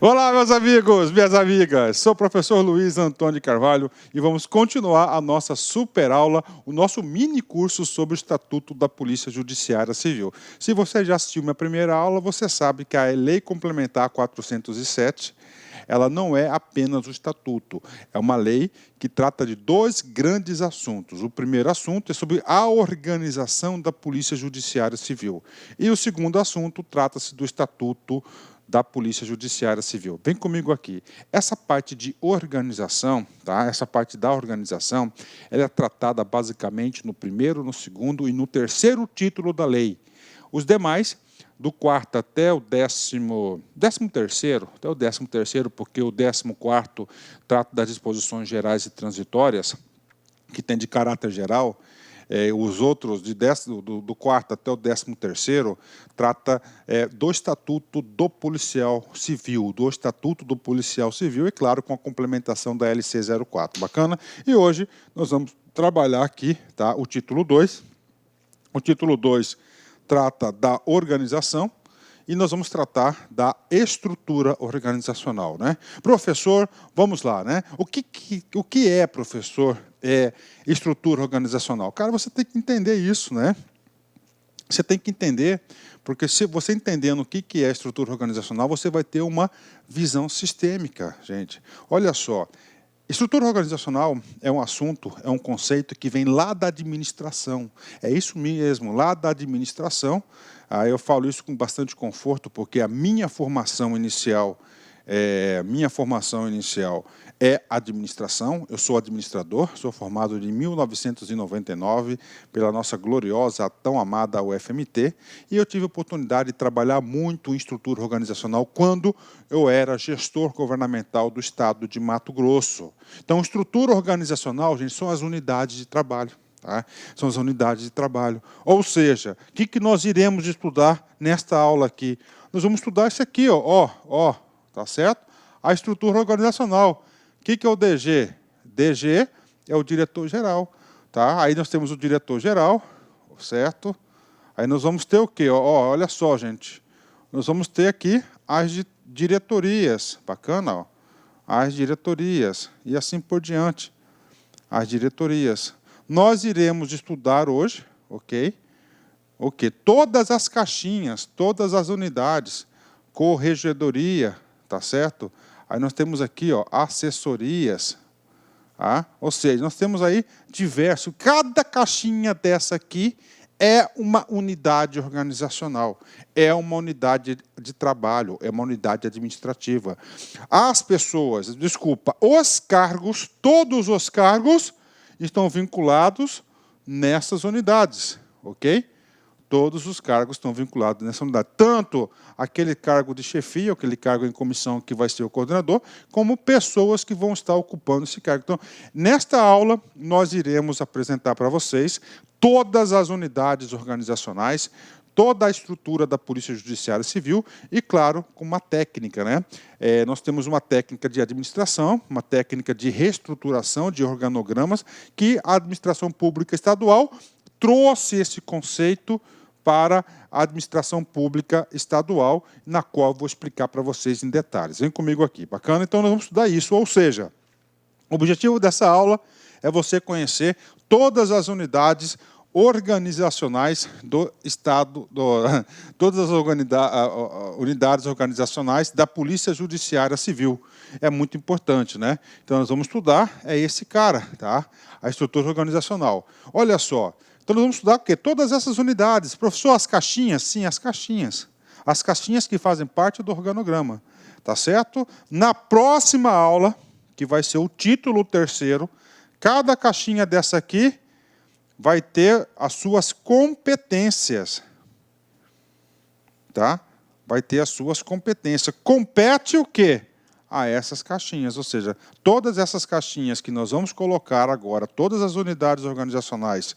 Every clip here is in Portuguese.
Olá, meus amigos, minhas amigas. Sou o professor Luiz Antônio de Carvalho e vamos continuar a nossa super aula, o nosso mini curso sobre o Estatuto da Polícia Judiciária Civil. Se você já assistiu minha primeira aula, você sabe que a Lei Complementar 407, ela não é apenas o Estatuto, é uma lei que trata de dois grandes assuntos. O primeiro assunto é sobre a organização da Polícia Judiciária Civil e o segundo assunto trata-se do Estatuto da Polícia Judiciária Civil. Vem comigo aqui. Essa parte de organização, tá? Essa parte da organização, ela é tratada basicamente no primeiro, no segundo e no terceiro título da lei. Os demais, do quarto até o décimo terceiro, porque o 14º trata das disposições gerais e transitórias, que tem de caráter geral. Os outros, do quarto até o 13º, trata do Estatuto do Policial Civil, e, claro, com a complementação da LC 04. Bacana? E hoje nós vamos trabalhar aqui, tá, o título 2. O título 2 trata da organização e nós vamos tratar da estrutura organizacional, né? Professor, vamos lá, né? O que é, professor, estrutura organizacional? Cara, você tem que entender isso, né? Você tem que entender, porque se você entendendo o que é estrutura organizacional, você vai ter uma visão sistêmica, gente. Olha só, estrutura organizacional é um assunto, é um conceito que vem lá da administração. É isso mesmo, lá da administração. Eu falo isso com bastante conforto, porque a minha formação inicial é administração. Eu sou administrador, sou formado em 1999 pela nossa gloriosa, tão amada UFMT, e eu tive a oportunidade de trabalhar muito em estrutura organizacional quando eu era gestor governamental do estado de Mato Grosso. Então, estrutura organizacional, gente, são as unidades de trabalho. Tá? São as unidades de trabalho. Ou seja, o que nós iremos estudar nesta aula aqui? Nós vamos estudar isso aqui, ó, tá certo? A estrutura organizacional. O que é o DG? DG é o diretor-geral. Tá? Aí nós temos o diretor-geral, certo? Aí nós vamos ter o quê? Olha só, gente. Nós vamos ter aqui as diretorias. Bacana, ó. As diretorias. E assim por diante. As diretorias. Nós iremos estudar hoje, ok? Todas as caixinhas, todas as unidades, corregedoria, tá certo? Aí nós temos aqui, ó, assessorias, tá? Ou seja, nós temos aí diversos. Cada caixinha dessa aqui é uma unidade organizacional, é uma unidade de trabalho, é uma unidade administrativa. As pessoas, os cargos, todos os cargos estão vinculados nessas unidades, ok? Todos os cargos estão vinculados nessa unidade. Tanto aquele cargo de chefia, aquele cargo em comissão que vai ser o coordenador, como pessoas que vão estar ocupando esse cargo. Então, nesta aula, nós iremos apresentar para vocês todas as unidades organizacionais, toda a estrutura da Polícia Judiciária Civil e, claro, com uma técnica, né? Nós temos uma técnica de administração, uma técnica de reestruturação de organogramas, que a administração pública estadual trouxe esse conceito para a administração pública estadual, na qual vou explicar para vocês em detalhes. Vem comigo aqui, bacana? Então, nós vamos estudar isso, ou seja, o objetivo dessa aula é você conhecer todas as unidades organizacionais do Estado, todas as unidades organizacionais da Polícia Judiciária Civil. É muito importante, né? Então, nós vamos estudar esse cara, tá? A estrutura organizacional. Olha só, então nós vamos estudar o quê? Todas essas unidades. Professor, as caixinhas? Sim, as caixinhas. As caixinhas que fazem parte do organograma, tá certo? Na próxima aula, que vai ser o título 3º, cada caixinha dessa aqui vai ter as suas competências, tá? Vai ter as suas competências. Compete o quê? A essas caixinhas, ou seja, todas essas caixinhas que nós vamos colocar agora, todas as unidades organizacionais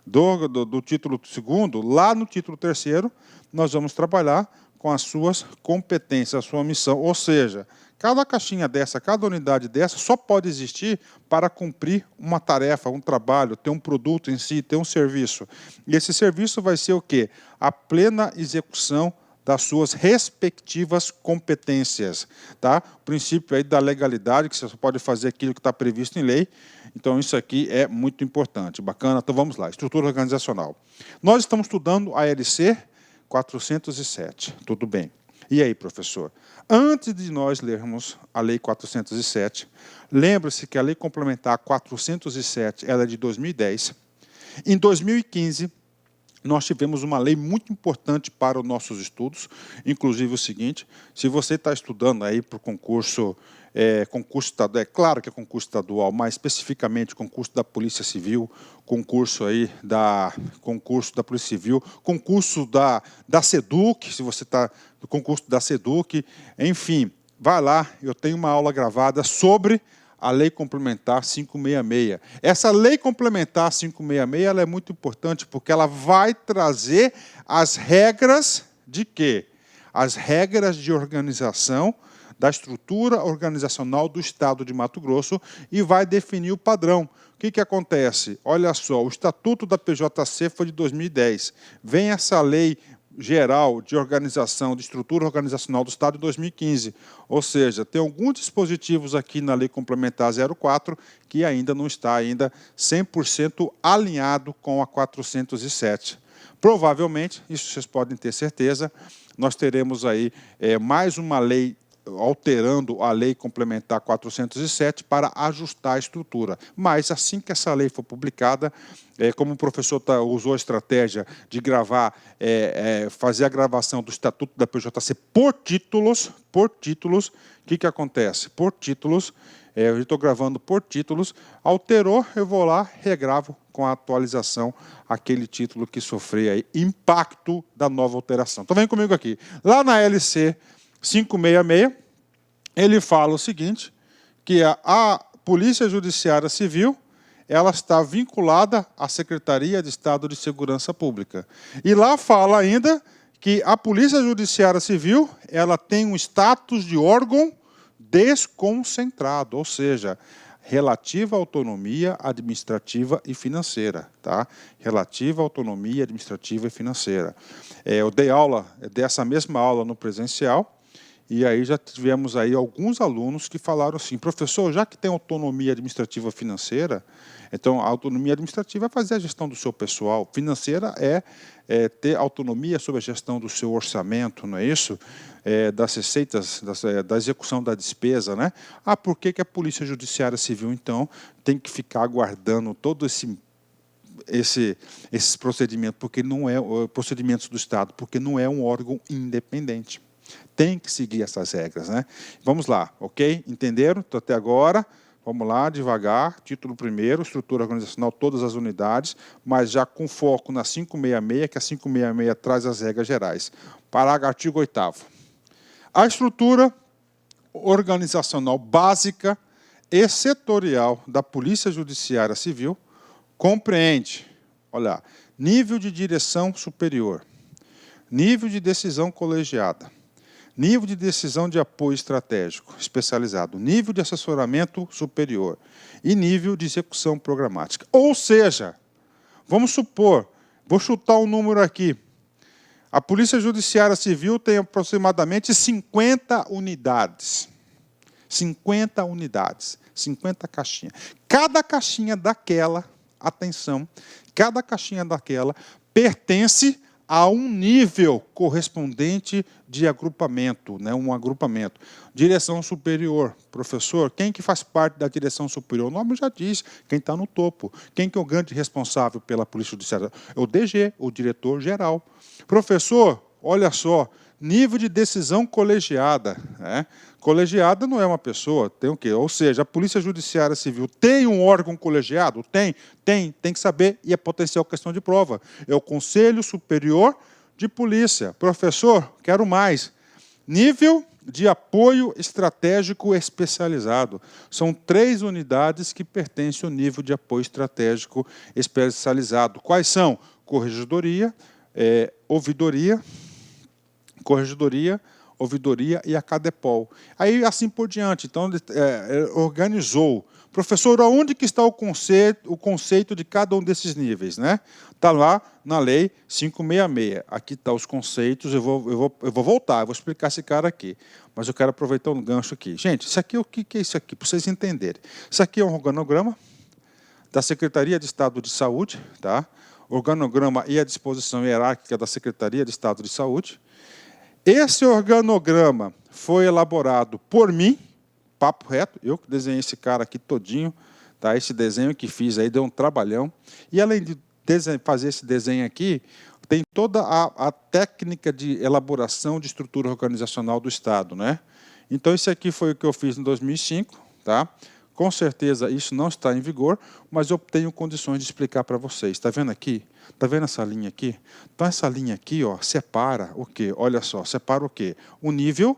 do título 2º, lá no título 3º, nós vamos trabalhar com as suas competências, a sua missão, ou seja, cada caixinha dessa, cada unidade dessa só pode existir para cumprir uma tarefa, um trabalho, ter um produto em si, ter um serviço. E esse serviço vai ser o quê? A plena execução das suas respectivas competências. Tá? O princípio aí da legalidade, que você só pode fazer aquilo que está previsto em lei. Então, isso aqui é muito importante. Bacana? Então, vamos lá. Estrutura organizacional. Nós estamos estudando a LC 407. Tudo bem. E aí, professor? Antes de nós lermos a Lei 407, lembre-se que a Lei Complementar 407 ela é de 2010. Em 2015, nós tivemos uma lei muito importante para os nossos estudos, inclusive o seguinte: se você está estudando aí para o concurso estadual, é claro que é concurso estadual, mas especificamente concurso da Polícia Civil, concurso da Polícia Civil, concurso da SEDUC, se você está no concurso da SEDUC, enfim, vai lá, eu tenho uma aula gravada sobre a Lei Complementar 566. Essa Lei Complementar 566 ela é muito importante porque ela vai trazer as regras de quê? As regras de organização da estrutura organizacional do Estado de Mato Grosso e vai definir o padrão. O que acontece? Olha só, o Estatuto da PJC foi de 2010. Vem essa lei geral de organização, de estrutura organizacional do Estado de 2015. Ou seja, tem alguns dispositivos aqui na Lei Complementar 04 que ainda não está 100% alinhado com a 407. Provavelmente, isso vocês podem ter certeza, nós teremos aí mais uma lei alterando a Lei Complementar 407 para ajustar a estrutura. Mas, assim que essa lei for publicada, como o professor usou a estratégia de gravar, fazer a gravação do Estatuto da PJC por títulos, o que acontece? Por títulos, eu estou gravando por títulos, alterou, eu vou lá, regravo com a atualização aquele título que sofreu aí impacto da nova alteração. Então, vem comigo aqui. Lá na LC 566, ele fala o seguinte, que a Polícia Judiciária Civil ela está vinculada à Secretaria de Estado de Segurança Pública. E lá fala ainda que a Polícia Judiciária Civil ela tem um status de órgão desconcentrado, ou seja, relativa à autonomia administrativa e financeira. Tá? Relativa à autonomia administrativa e financeira. Eu dei essa mesma aula no presencial, e aí já tivemos aí alguns alunos que falaram assim, professor, já que tem autonomia administrativa financeira, então a autonomia administrativa é fazer a gestão do seu pessoal, financeira é ter autonomia sobre a gestão do seu orçamento, não é isso? Das receitas, da execução da despesa, né? Por que a Polícia Judiciária Civil, então, tem que ficar aguardando todo esses procedimentos, porque não é procedimentos do Estado, porque não é um órgão independente. Tem que seguir essas regras, né? Vamos lá, ok? Entenderam? Então, até agora, vamos lá, devagar. Título primeiro, estrutura organizacional, todas as unidades, mas já com foco na 566, que a 566 traz as regras gerais. Parágrafo artigo 8º. A estrutura organizacional básica e setorial da Polícia Judiciária Civil compreende, olha, nível de direção superior, nível de decisão colegiada, nível de decisão de apoio estratégico especializado, nível de assessoramento superior e nível de execução programática. Ou seja, vamos supor, vou chutar um número aqui, a Polícia Judiciária Civil tem aproximadamente 50 unidades. 50 unidades, 50 caixinhas. Cada caixinha daquela, atenção, cada caixinha daquela pertence a um nível correspondente de agrupamento, né? Um agrupamento. Direção superior. Professor, quem que faz parte da direção superior? O nome já diz, quem está no topo. Quem que é o grande responsável pela Polícia Judiciária? É o DG, o diretor-geral. Professor, olha só, nível de decisão colegiada. Né? Colegiada não é uma pessoa, tem o quê? Ou seja, a Polícia Judiciária Civil tem um órgão colegiado? Tem que saber, e é potencial questão de prova. É o Conselho Superior de Polícia. Professor, quero mais. Nível de apoio estratégico especializado. São 3 unidades que pertencem ao nível de apoio estratégico especializado. Quais são? Corregedoria, ouvidoria, ouvidoria e a CADEPOL. Aí, assim por diante. Então, ele organizou. Professor, onde que está o conceito de cada um desses níveis, né? Está lá na Lei 566. Aqui estão os conceitos, eu vou voltar, eu vou explicar esse cara aqui. Mas eu quero aproveitar um gancho aqui. Gente, isso aqui, o que é isso aqui? Para vocês entenderem. Isso aqui é um organograma da Secretaria de Estado de Saúde, tá? Organograma e a disposição hierárquica da Secretaria de Estado de Saúde. Esse organograma foi elaborado por mim, papo reto, eu que desenhei esse cara aqui todinho, tá? Esse desenho que fiz aí deu um trabalhão. E além de fazer esse desenho aqui, tem toda a técnica de elaboração de estrutura organizacional do Estado, né? Então, isso aqui foi o que eu fiz em 2005, tá? Com certeza isso não está em vigor, mas eu tenho condições de explicar para vocês. Está vendo aqui? Está vendo essa linha aqui? Então, essa linha aqui, ó, separa o quê? Olha só, separa o quê? O nível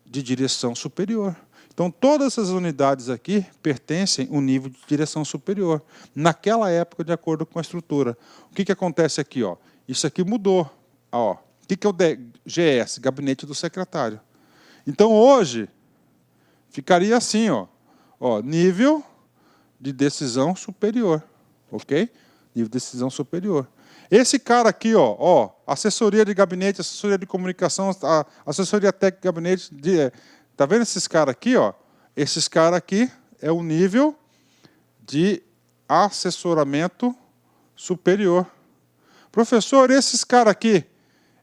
de direção superior. Então, todas essas unidades aqui pertencem ao nível de direção superior, naquela época, de acordo com a estrutura. O que acontece aqui? Ó? Isso aqui mudou. Ó, o que é o GS? Gabinete do Secretário. Então, hoje, ficaria assim, ó, nível de decisão superior. Ok? Nível de decisão superior. Esse cara aqui, assessoria de gabinete, assessoria de comunicação, assessoria técnica de gabinete... Está vendo esses caras aqui? Esses caras aqui é o nível de assessoramento superior. Professor, esses caras aqui,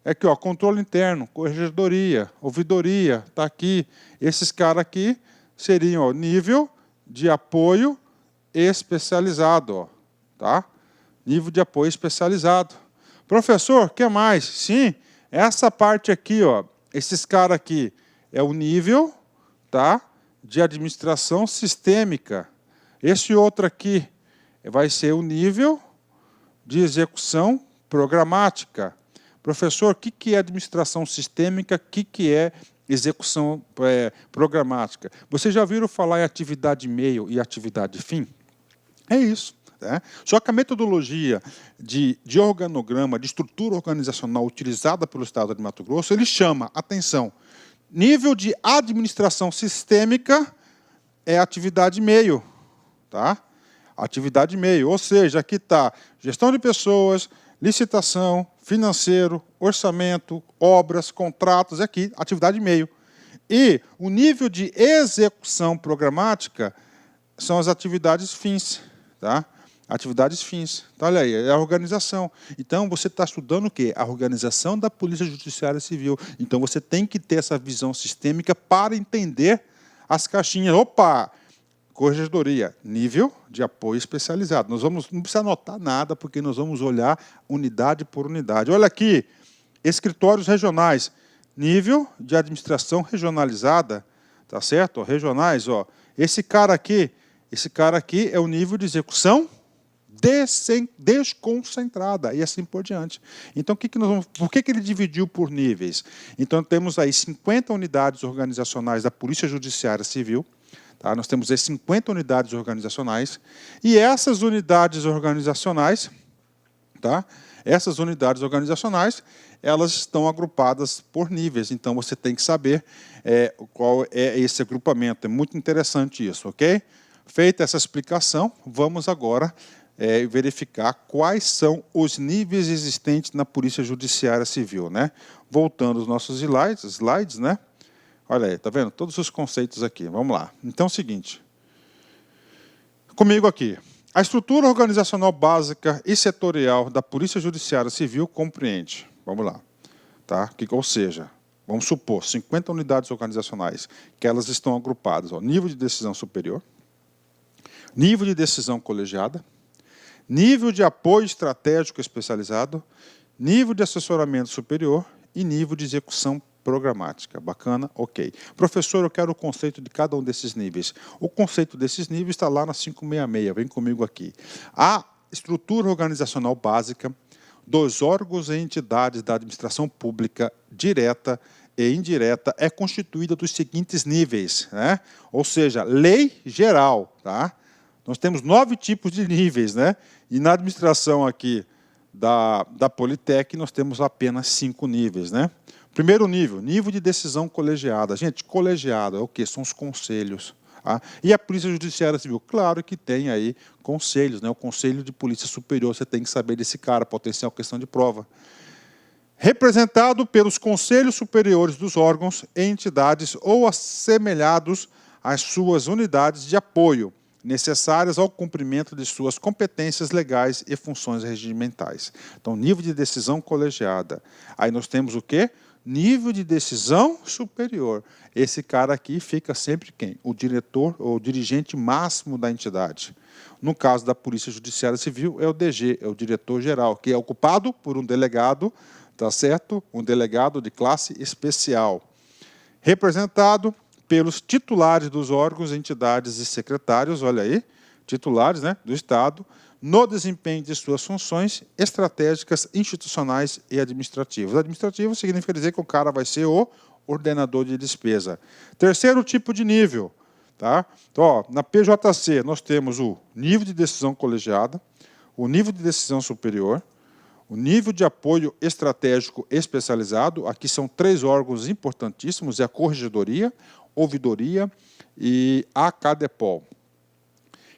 é aqui, controle interno, corregedoria, ouvidoria, está aqui. Esses caras aqui seriam nível de apoio especializado. Tá? Nível de apoio especializado. Professor, o que mais? Sim, essa parte aqui, esses caras aqui, é o nível, tá, de administração sistêmica. Esse outro aqui vai ser o nível de execução programática. Professor, o que é administração sistêmica? O que é execução programática? Vocês já ouviram falar em atividade meio e atividade fim? É isso. Né? Só que a metodologia de organograma, de estrutura organizacional utilizada pelo Estado de Mato Grosso, ele chama, atenção, nível de administração sistêmica é atividade meio. Tá? Atividade meio, ou seja, aqui está gestão de pessoas, licitação, financeiro, orçamento, obras, contratos, aqui, atividade meio. E o nível de execução programática são as atividades fins. Tá? Atividades fins. Então, olha aí, é a organização. Então, você está estudando o quê? A organização da Polícia Judiciária Civil. Então, você tem que ter essa visão sistêmica para entender as caixinhas. Opa! Corregedoria, nível de apoio especializado. Não precisa anotar nada, porque nós vamos olhar unidade por unidade. Olha aqui, escritórios regionais, nível de administração regionalizada, tá certo? Regionais, esse cara aqui é o nível de execução desconcentrada, e assim por diante. Então, por que ele dividiu por níveis? Então, temos aí 50 unidades organizacionais da Polícia Judiciária Civil, tá? Nós temos aí 50 unidades organizacionais, e essas unidades organizacionais, tá? Essas unidades organizacionais, elas estão agrupadas por níveis, então você tem que saber qual é esse agrupamento. É muito interessante isso, ok? Feita essa explicação, vamos agora verificar quais são os níveis existentes na Polícia Judiciária Civil, né? Voltando aos nossos slides, né? Olha aí, tá vendo? Todos os conceitos aqui. Vamos lá. Então, é o seguinte. Comigo aqui. A estrutura organizacional básica e setorial da Polícia Judiciária Civil compreende. Vamos lá. Tá? Ou seja, vamos supor, 50 unidades organizacionais, que elas estão agrupadas. Nível de decisão superior, nível de decisão colegiada, nível de apoio estratégico especializado, nível de assessoramento superior e nível de execução programática. Bacana? Ok. Professor, eu quero o conceito de cada um desses níveis. O conceito desses níveis está lá na 566. Vem comigo aqui. A estrutura organizacional básica dos órgãos e entidades da administração pública direta e indireta é constituída dos seguintes níveis, né? Ou seja, lei geral, tá? Nós temos 9 tipos de níveis, né? E na administração aqui da Politec, nós temos apenas 5 níveis, né? Primeiro nível, nível de decisão colegiada. Gente, colegiada é o quê? São os conselhos. Tá? E a Polícia Judiciária Civil? Claro que tem aí conselhos, né? O Conselho de Polícia Superior, você tem que saber desse cara, potencial questão de prova. Representado pelos conselhos superiores dos órgãos, entidades ou assemelhados às suas unidades de apoio, necessárias ao cumprimento de suas competências legais e funções regimentais. Então, nível de decisão colegiada. Aí nós temos o quê? Nível de decisão superior. Esse cara aqui fica sempre quem? O diretor ou o dirigente máximo da entidade. No caso da Polícia Judiciária Civil, é o DG, é o diretor-geral, que é ocupado por um delegado, tá certo? Um delegado de classe especial. Representado pelos titulares dos órgãos, entidades e secretários, olha aí, titulares, né, do Estado, no desempenho de suas funções estratégicas, institucionais e administrativas. Administrativo significa dizer que o cara vai ser o ordenador de despesa. Terceiro tipo de nível. Tá? Então, ó, na PJC, nós temos o nível de decisão colegiada, o nível de decisão superior, o nível de apoio estratégico especializado. Aqui são 3 órgãos importantíssimos, é a Corregedoria, Ouvidoria e a CADEPOL.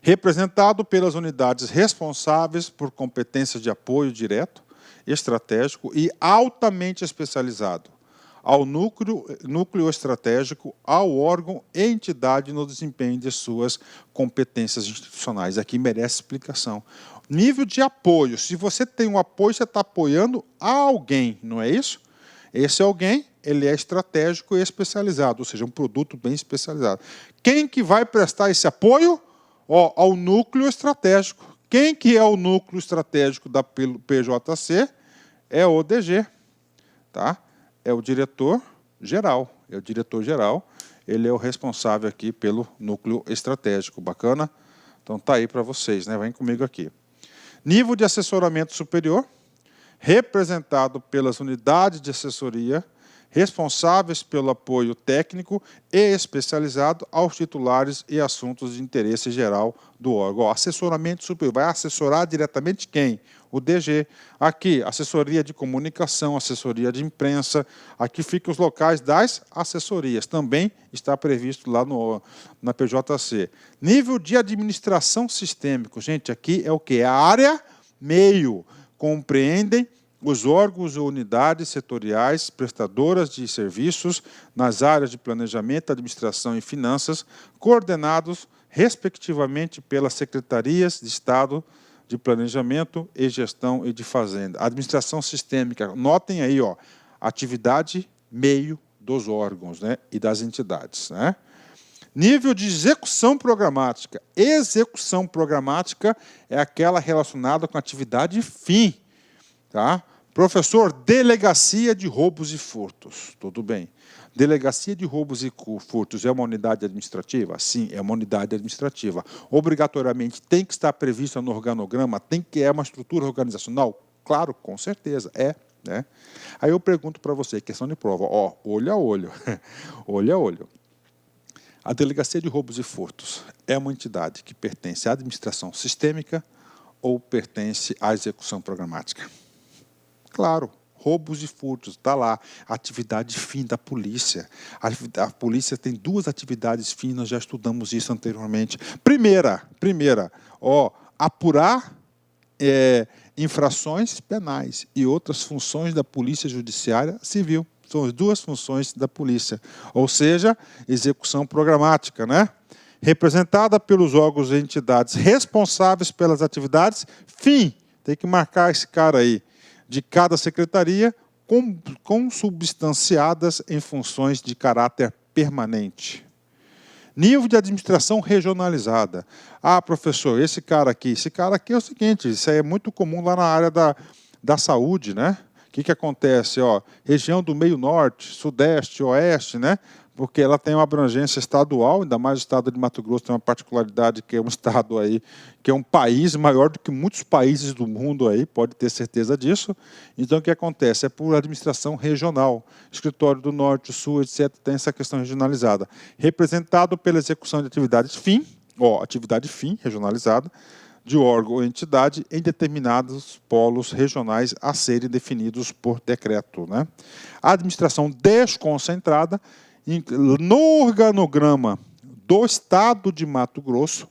Representado pelas unidades responsáveis por competências de apoio direto, estratégico e altamente especializado, ao núcleo estratégico, ao órgão e entidade no desempenho de suas competências institucionais. Aqui merece explicação. Nível de apoio. Se você tem um apoio, você está apoiando alguém, não é isso? Esse alguém, ele é estratégico e especializado, ou seja, um produto bem especializado. Quem que vai prestar esse apoio? Ó, ao núcleo estratégico. Quem que é o núcleo estratégico da PJC? É o DG, tá? É o diretor-geral. É o diretor-geral, ele é o responsável aqui pelo núcleo estratégico. Bacana? Então tá aí para vocês, né? Vem comigo aqui. Nível de assessoramento superior, representado pelas unidades de assessoria, responsáveis pelo apoio técnico e especializado aos titulares e assuntos de interesse geral do órgão. Ó, assessoramento superior, vai assessorar diretamente quem? O DG. Aqui, assessoria de comunicação, assessoria de imprensa, aqui ficam os locais das assessorias, também está previsto lá na PJC. Nível de administração sistêmico, gente, aqui é o quê? É a área meio, compreendem os órgãos ou unidades setoriais prestadoras de serviços nas áreas de planejamento, administração e finanças, coordenados, respectivamente, pelas secretarias de Estado de Planejamento e Gestão e de Fazenda. Administração sistêmica, notem aí, ó, atividade meio dos órgãos, né, e das entidades, né? Nível de execução programática. Execução programática é aquela relacionada com atividade fim. Tá? Professor, delegacia de roubos e furtos. Tudo bem. Delegacia de roubos e furtos é uma unidade administrativa? Sim, é uma unidade administrativa. Obrigatoriamente tem que estar prevista no organograma? Tem que é uma estrutura organizacional? Claro, com certeza, é. Né? Aí eu pergunto para você, questão de prova, ó, olho a olho, olho a olho. A Delegacia de Roubos e Furtos é uma entidade que pertence à administração sistêmica ou pertence à execução programática? Claro, roubos e furtos, está lá, atividade fim da polícia. A polícia tem 2 atividades fins, nós já estudamos isso anteriormente. Primeira, ó, apurar infrações penais e outras funções da Polícia Judiciária Civil. São as 2 funções da polícia, ou seja, execução programática, né? Representada pelos órgãos e entidades responsáveis pelas atividades fim, tem que marcar esse cara aí, de cada secretaria, consubstanciadas em funções de caráter permanente. Nível de administração regionalizada. Ah, professor, esse cara aqui é o seguinte, isso aí é muito comum lá na área da saúde, né? O que acontece? Ó, região do meio norte, sudeste, oeste, né? Porque ela tem uma abrangência estadual, ainda mais o estado de Mato Grosso tem uma particularidade que é um estado aí, que é um país maior do que muitos países do mundo aí, pode ter certeza disso. Então o que acontece? É por administração regional. Escritório do Norte, Sul, etc., tem essa questão regionalizada. Representado pela execução de atividades fim, ó, atividade fim regionalizada, de órgão ou entidade em determinados polos regionais a serem definidos por decreto, né? A administração desconcentrada, no organograma do Estado de Mato Grosso,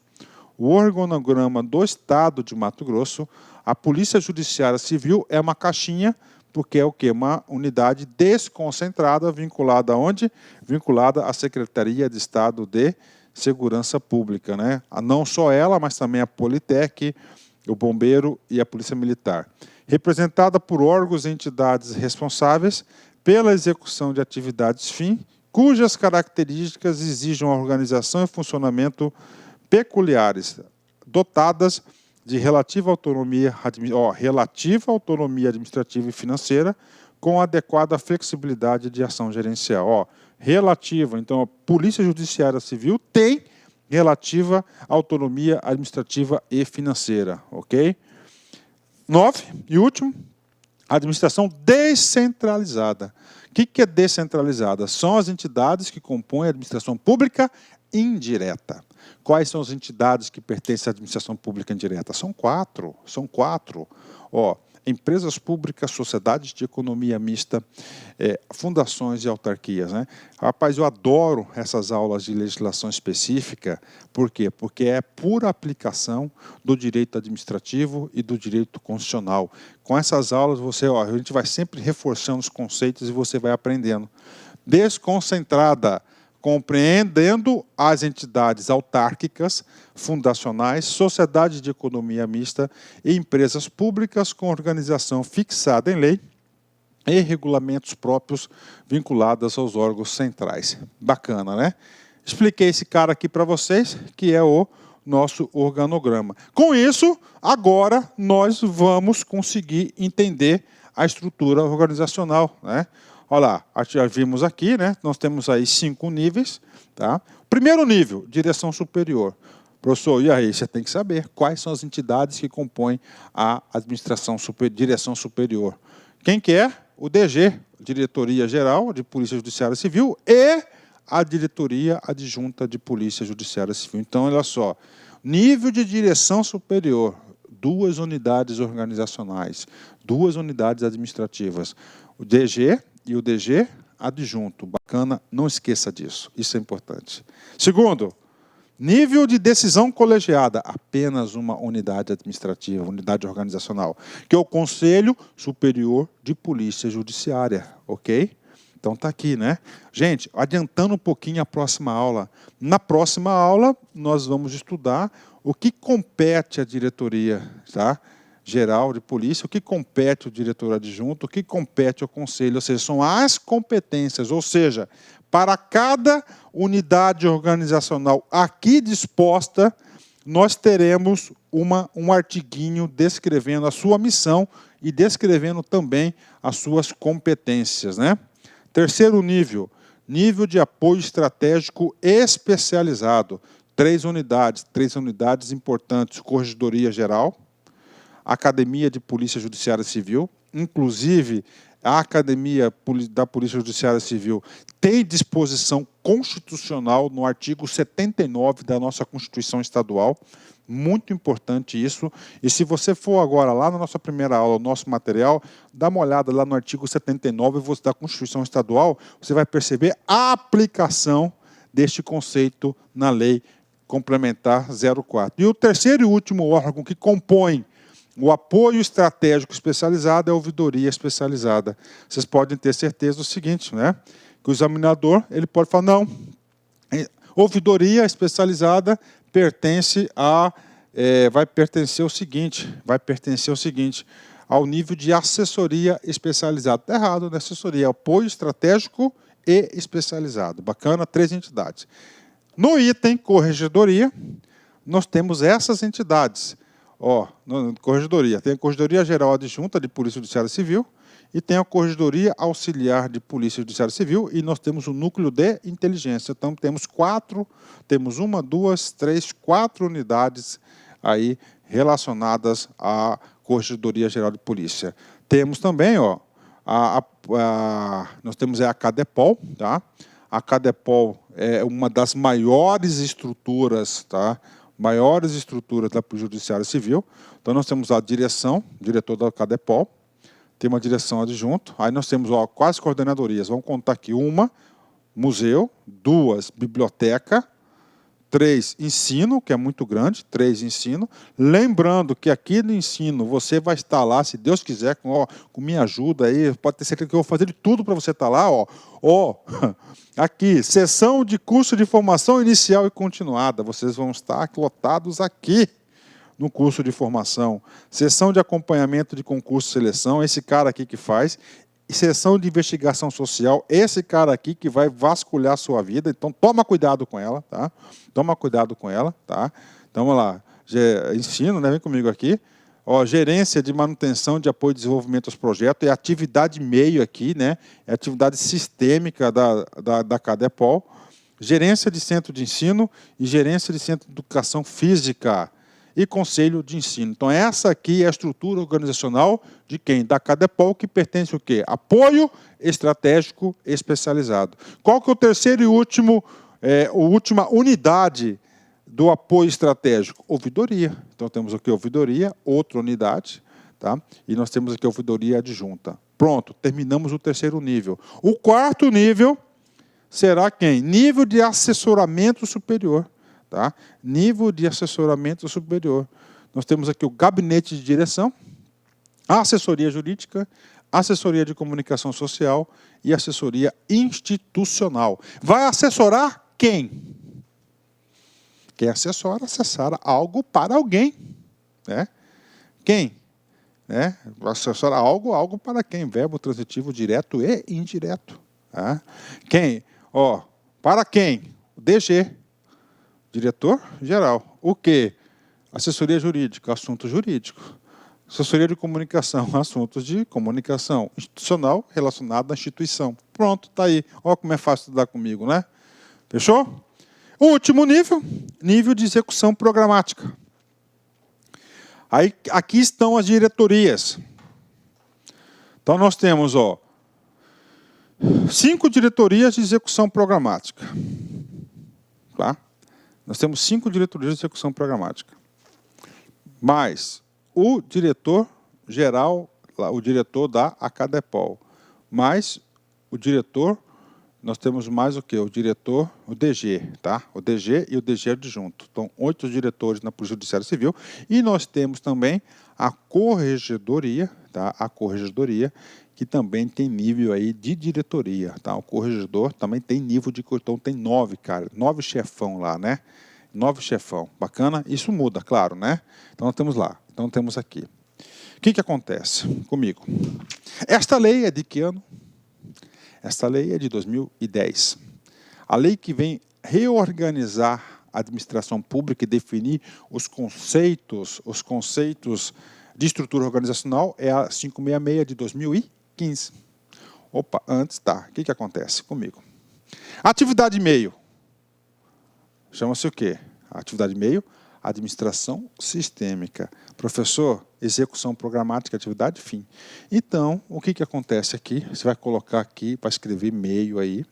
o organograma do Estado de Mato Grosso, a Polícia Judiciária Civil é uma caixinha, porque é o quê? Uma unidade desconcentrada, vinculada aonde? Vinculada à Secretaria de Estado de Segurança Pública, né? Não só ela, mas também a Politec, o Bombeiro e a Polícia Militar. Representada por órgãos e entidades responsáveis pela execução de atividades fim, cujas características exigem uma organização e funcionamento peculiares, dotadas de relativa autonomia administrativa e financeira, com adequada flexibilidade de ação gerencial. Relativa, então, a Polícia Judiciária Civil tem relativa autonomia administrativa e financeira, ok? 9, e último, administração descentralizada. O que é descentralizada? São as entidades que compõem a administração pública indireta. Quais são as entidades que pertencem à administração pública indireta? São quatro. Empresas públicas, sociedades de economia mista, fundações e autarquias, né? Rapaz, eu adoro essas aulas de legislação específica. Por quê? Porque é pura aplicação do direito administrativo e do direito constitucional. Com essas aulas, a gente vai sempre reforçando os conceitos e você vai aprendendo. Desconcentrada, compreendendo as entidades autárquicas, fundacionais, sociedades de economia mista e empresas públicas com organização fixada em lei e regulamentos próprios vinculados aos órgãos centrais. Bacana, né? Expliquei esse cara aqui para vocês, que é o nosso organograma. Com isso, agora nós vamos conseguir entender a estrutura organizacional, né? Olha lá, já vimos aqui, né? Nós temos aí 5 níveis. Tá? Primeiro nível, direção superior. Professor, e aí? Você tem que saber quais são as entidades que compõem a direção superior. Quem que é? O DG, Diretoria Geral de Polícia Judiciária Civil, e a Diretoria Adjunta de Polícia Judiciária Civil. Então, olha só, nível de direção superior, 2 unidades organizacionais, 2 unidades administrativas. O DG e o DG adjunto. Bacana, não esqueça disso. Isso é importante. Segundo, nível de decisão colegiada. Apenas uma unidade administrativa, unidade organizacional, que é o Conselho Superior de Polícia Judiciária. Ok? Então está aqui, né? Gente, adiantando um pouquinho a próxima aula. Na próxima aula, nós vamos estudar o que compete à diretoria, tá? Geral de polícia, o que compete ao diretor adjunto, o que compete ao conselho, ou seja, são as competências, ou seja, para cada unidade organizacional aqui disposta, nós teremos um artiguinho descrevendo a sua missão e descrevendo também as suas competências, né? Terceiro nível, nível de apoio estratégico especializado. 3 unidades importantes, Corregedoria Geral, Academia de Polícia Judiciária Civil, inclusive a Academia da Polícia Judiciária Civil tem disposição constitucional no artigo 79 da nossa Constituição Estadual, muito importante isso, e se você for agora lá na nossa primeira aula, o nosso material, dá uma olhada lá no artigo 79 da Constituição Estadual, você vai perceber a aplicação deste conceito na Lei Complementar 04. E o terceiro e último órgão que compõe o apoio estratégico especializado é a ouvidoria especializada. Vocês podem ter certeza do seguinte, né? Que o examinador ele pode falar, não, ouvidoria especializada vai pertencer ao seguinte, ao nível de assessoria especializada. Está errado, né? Assessoria, apoio estratégico e especializado. Bacana, 3 entidades. No item corregedoria, nós temos essas entidades. Corregedoria. Tem a Corregedoria Geral Adjunta de Polícia Judiciária Civil e tem a Corregedoria Auxiliar de Polícia Judiciária Civil e nós temos o Núcleo de Inteligência. Então, temos 4 unidades aí relacionadas à Corregedoria Geral de Polícia. Temos também, nós temos a CADEPOL, tá? A CADEPOL é uma das maiores estruturas, tá? maiores estruturas da Polícia Judiciária Civil. Então, nós temos a direção, diretor da CADEPOL, tem uma direção adjunto, aí nós temos quais coordenadorias? Vamos contar aqui: 1, museu; 2, biblioteca; 3, ensino, que é muito grande, 3, ensino. Lembrando que aqui no ensino você vai estar lá, se Deus quiser, com minha ajuda aí, pode ter certeza que eu vou fazer de tudo para você estar lá. Aqui, sessão de curso de formação inicial e continuada, vocês vão estar lotados aqui no curso de formação. Sessão de acompanhamento de concurso e seleção, esse cara aqui que faz. E sessão de investigação social, esse cara aqui que vai vasculhar a sua vida. Então, toma cuidado com ela, tá? Toma cuidado com ela, tá? Então, vamos lá. Ensino, né? Vem comigo aqui. Gerência de manutenção de apoio e desenvolvimento aos projetos. É atividade meio aqui, né? É atividade sistêmica da CADEPOL. Gerência de centro de ensino e gerência de centro de educação física. E conselho de ensino. Então, essa aqui é a estrutura organizacional de quem? Da CADEPOL, que pertence ao quê? Apoio estratégico especializado. Qual que é o terceiro e última unidade do apoio estratégico? Ouvidoria. Então, temos aqui a ouvidoria, outra unidade, tá? E nós temos aqui a ouvidoria adjunta. Pronto, terminamos o terceiro nível. O quarto nível será quem? Nível de assessoramento superior. Tá? Nível de assessoramento superior. Nós temos aqui o gabinete de direção, a assessoria jurídica, assessoria de comunicação social e assessoria institucional. Vai assessorar quem? Quem assessora algo para alguém. Né? Quem? Né? Assessora algo para quem? Verbo transitivo direto e indireto. Tá? Quem? Para quem? O DG. Diretor-geral. O quê? Assessoria jurídica, assuntos jurídicos. Assessoria de comunicação, assuntos de comunicação. Institucional, relacionado à instituição. Pronto, está aí. Olha como é fácil estudar comigo, né? Fechou? O último nível, nível de execução programática. Aí, aqui estão as diretorias. Então, nós temos 5 diretorias de execução programática. Tá? Nós temos 5 diretorias de execução programática. Mais o diretor-geral, o diretor da CADEPOL. Mais o diretor, nós temos mais o quê? O diretor, o DG, tá? O DG e o DG adjunto. Então, 8 diretores na Polícia Judiciária Civil. E nós temos também a corregedoria, tá? A corregedoria, que também tem nível aí de diretoria, tá? O corregedor também tem nível de... Então, tem 9, cara. 9 chefão lá, né? 9 chefão. Bacana? Isso muda, claro, né? Então, nós temos lá. Então, temos aqui. O que acontece comigo? Esta lei é de que ano? Esta lei é de 2010. A lei que vem reorganizar a administração pública e definir os conceitos de estrutura organizacional é a 566 de 2015. Opa, antes, tá. O que acontece comigo? Atividade meio. Chama-se o quê? Atividade meio, administração sistêmica. Professor, execução programática, atividade fim. Então, o que acontece aqui? Você vai colocar aqui para escrever meio aí.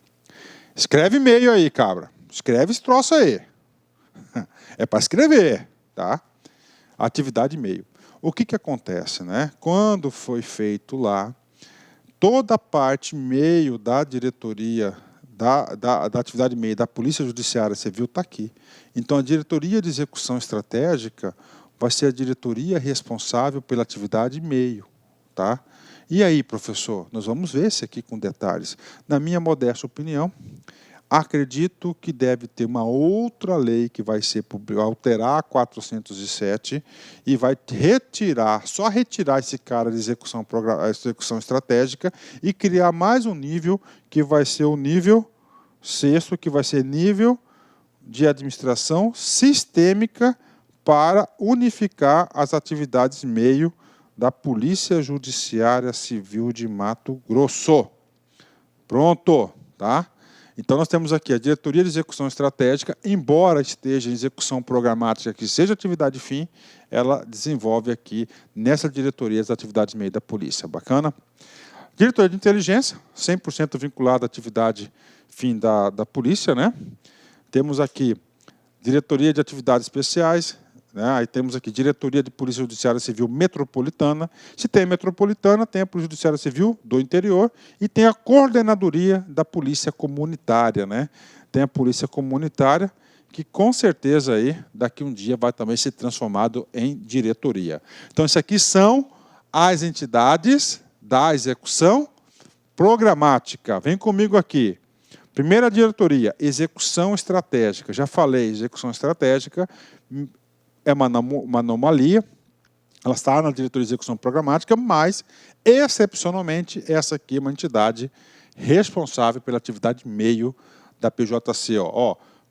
Escreve meio aí, cabra. Escreve esse troço aí. É para escrever, tá? Atividade meio. O que acontece, né? Quando foi feito lá, toda a parte meio da diretoria, da atividade meio da Polícia Judiciária Civil está aqui. Então, a diretoria de execução estratégica vai ser a diretoria responsável pela atividade meio, tá? E aí, professor, nós vamos ver esse aqui com detalhes. Na minha modesta opinião, acredito que deve ter uma outra lei que vai ser alterar a 407 e vai só retirar esse cara de execução estratégica e criar mais um nível que vai ser o nível 6º, que vai ser nível de administração sistêmica para unificar as atividades meio da Polícia Judiciária Civil de Mato Grosso. Pronto, tá? Então, nós temos aqui a Diretoria de Execução Estratégica, embora esteja em execução programática, que seja atividade fim, ela desenvolve aqui, nessa diretoria, as atividades meio da polícia. Bacana? Diretoria de Inteligência, 100% vinculada à atividade fim da polícia, né? Temos aqui Diretoria de Atividades Especiais, né? Aí temos aqui Diretoria de Polícia Judiciária Civil Metropolitana. Se tem Metropolitana, tem a Polícia Judiciária Civil do Interior e tem a Coordenadoria da Polícia Comunitária, né? Tem a Polícia Comunitária, que com certeza aí, daqui um dia vai também ser transformado em diretoria. Então, isso aqui são as entidades da execução programática. Vem comigo aqui. Primeira diretoria, execução estratégica. Já falei, execução estratégica é uma anomalia. Ela está na diretoria de execução programática, mas, excepcionalmente, essa aqui é uma entidade responsável pela atividade meio da PJC.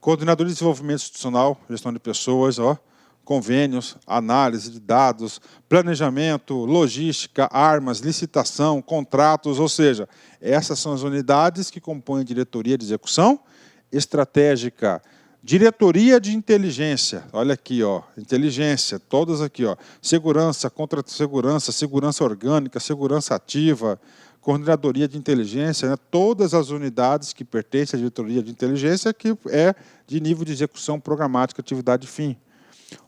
Coordenador de Desenvolvimento Institucional, Gestão de Pessoas, convênios, análise de dados, planejamento, logística, armas, licitação, contratos, ou seja, essas são as unidades que compõem a diretoria de execução estratégica. Diretoria de inteligência, olha aqui, inteligência, todas aqui, segurança, contra-segurança, segurança orgânica, segurança ativa, coordenadoria de inteligência, né? Todas as unidades que pertencem à diretoria de inteligência, que é de nível de execução programática, atividade fim.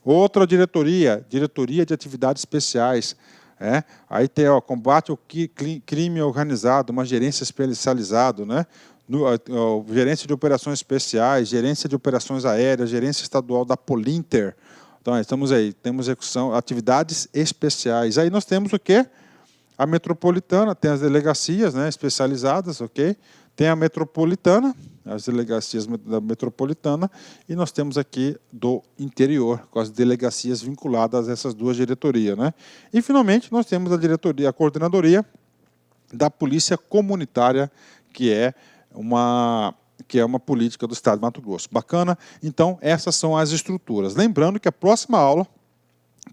Outra diretoria, diretoria de atividades especiais. Aí tem combate ao crime organizado, uma gerência especializada, né? Gerência de operações especiais, gerência de operações aéreas, gerência estadual da Polinter. Então, estamos aí, temos execução, atividades especiais. Aí nós temos o quê? A metropolitana, tem as delegacias, né, especializadas, ok? Tem a metropolitana, as delegacias da metropolitana, e nós temos aqui do interior, com as delegacias vinculadas a essas duas diretorias, né? E, finalmente, nós temos a diretoria, a coordenadoria da Polícia Comunitária, que é uma política do Estado de Mato Grosso. Bacana? Então, essas são as estruturas. Lembrando que a próxima aula,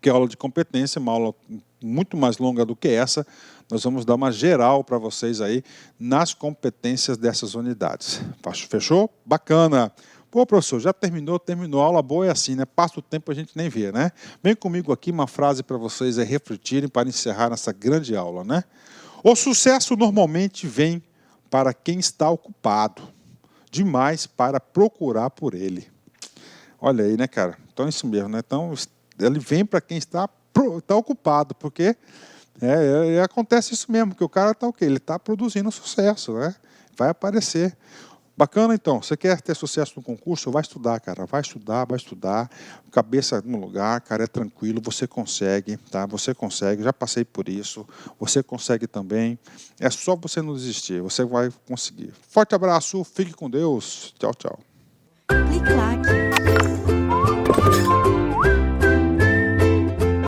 que é a aula de competência, uma aula muito mais longa do que essa, nós vamos dar uma geral para vocês aí nas competências dessas unidades. Fechou? Bacana. Pô, professor, já terminou, a aula boa é assim, né? Passa o tempo a gente nem vê, né? Vem comigo aqui uma frase para vocês refletirem para encerrar essa grande aula, né? O sucesso normalmente vem para quem está ocupado demais para procurar por ele. Olha aí, né, cara? Então é isso mesmo, né? Então, ele vem para quem está ocupado, porque acontece isso mesmo, que o cara está o quê? Ele está produzindo sucesso, né? Vai aparecer. Bacana, então. Você quer ter sucesso no concurso? Vai estudar, cara. Vai estudar. Cabeça no lugar, cara, é tranquilo. Você consegue, tá? Você consegue. Já passei por isso. Você consegue também. É só você não desistir. Você vai conseguir. Forte abraço. Fique com Deus. Tchau, tchau. Clique like.